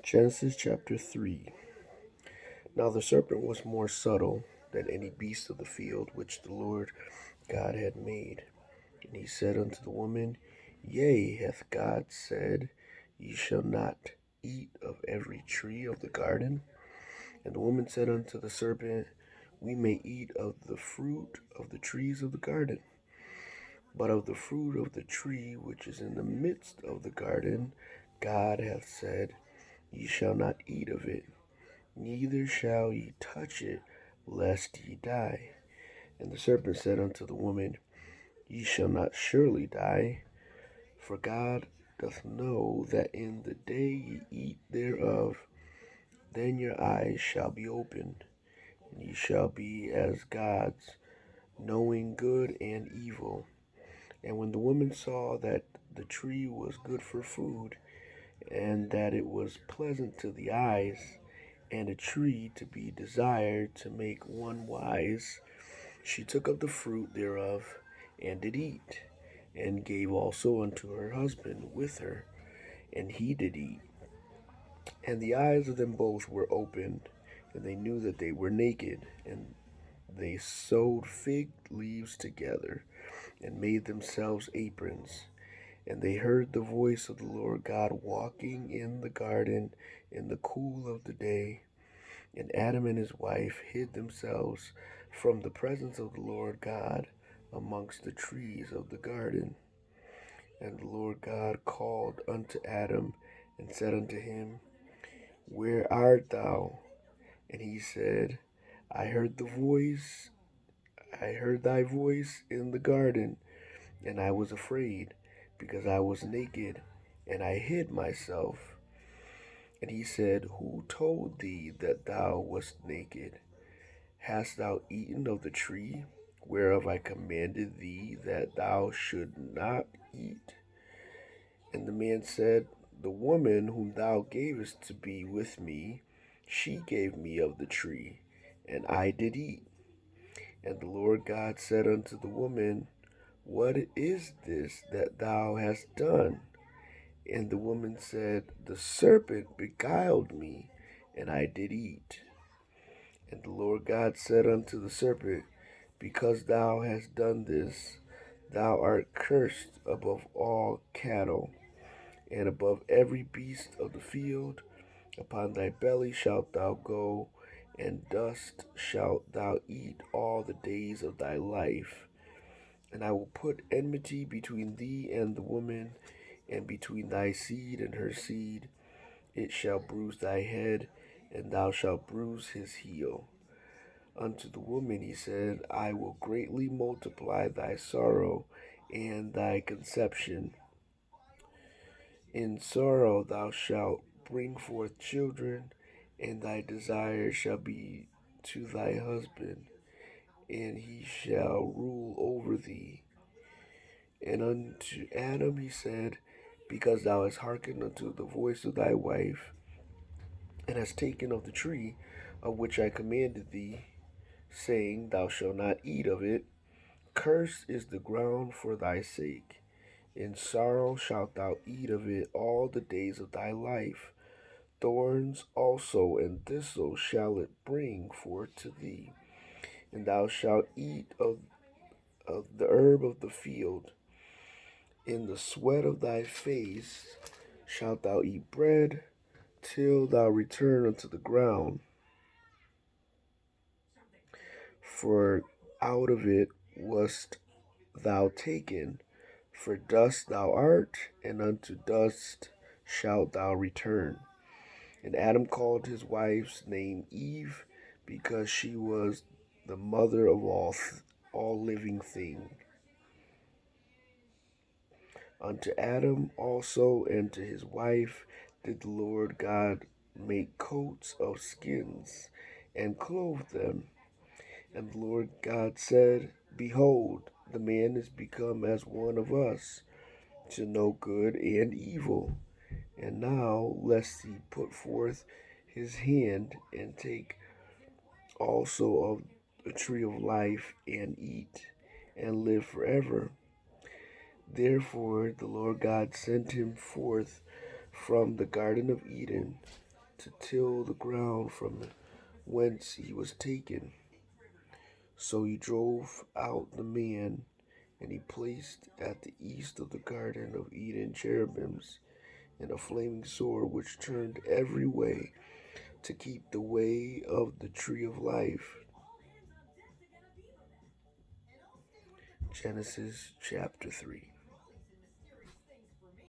Genesis chapter 3. Now the serpent was more subtle than any beast of the field which the Lord God had made. And he said unto the woman, Yea, hath God said, Ye shall not eat of every tree of the garden? And the woman said unto the serpent, We may eat of the fruit of the trees of the garden. But of the fruit of the tree which is in the midst of the garden, God hath said, Ye shall not eat of it, neither shall ye touch it, lest ye die. And the serpent said unto the woman, Ye shall not surely die, for God doth know that in the day ye eat thereof, then your eyes shall be opened, and ye shall be as gods, knowing good and evil. And when the woman saw that the tree was good for food, and that it was pleasant to the eyes, and a tree to be desired to make one wise, she took of the fruit thereof, and did eat, and gave also unto her husband with her, and he did eat. And the eyes of them both were opened, and they knew that they were naked, and they sewed fig leaves together, and made themselves aprons. And they heard the voice of the Lord God walking in the garden in the cool of the day. And Adam and his wife hid themselves from the presence of the Lord God amongst the trees of the garden. And the Lord God called unto Adam and said unto him, Where art thou? And he said, I heard thy voice in the garden, and I was afraid, because I was naked, and I hid myself. And he said, Who told thee that thou wast naked? Hast thou eaten of the tree whereof I commanded thee that thou should not eat? And the man said, The woman whom thou gavest to be with me, she gave me of the tree, and I did eat. And the Lord God said unto the woman, What is this that thou hast done? And the woman said, The serpent beguiled me, and I did eat. And the Lord God said unto the serpent, Because thou hast done this, thou art cursed above all cattle, and above every beast of the field. Upon thy belly shalt thou go, and dust shalt thou eat all the days of thy life. And I will put enmity between thee and the woman, and between thy seed and her seed. It shall bruise thy head, and thou shalt bruise his heel. Unto the woman he said, I will greatly multiply thy sorrow and thy conception. In sorrow thou shalt bring forth children, and thy desire shall be to thy husband, and he shall rule over thee. And unto Adam he said, Because thou hast hearkened unto the voice of thy wife, and hast taken of the tree of which I commanded thee, saying, Thou shalt not eat of it, cursed is the ground for thy sake. In sorrow shalt thou eat of it all the days of thy life. Thorns also and thistles shall it bring forth to thee. And thou shalt eat of the herb of the field. In the sweat of thy face shalt thou eat bread, till thou return unto the ground. For out of it wast thou taken, for dust thou art, and unto dust shalt thou return. And Adam called his wife's name Eve, because she was the mother of all living things. Unto Adam also and to his wife did the Lord God make coats of skins, and clothe them. And the Lord God said, Behold, the man is become as one of us, to know good and evil. And now, lest he put forth his hand and take also of the tree of life and eat, and live forever. Therefore the Lord God sent him forth from the Garden of Eden to till the ground from whence he was taken. So he drove out the man, and he placed at the east of the Garden of Eden cherubims and a flaming sword which turned every way to keep the way of the tree of life. Genesis chapter 3.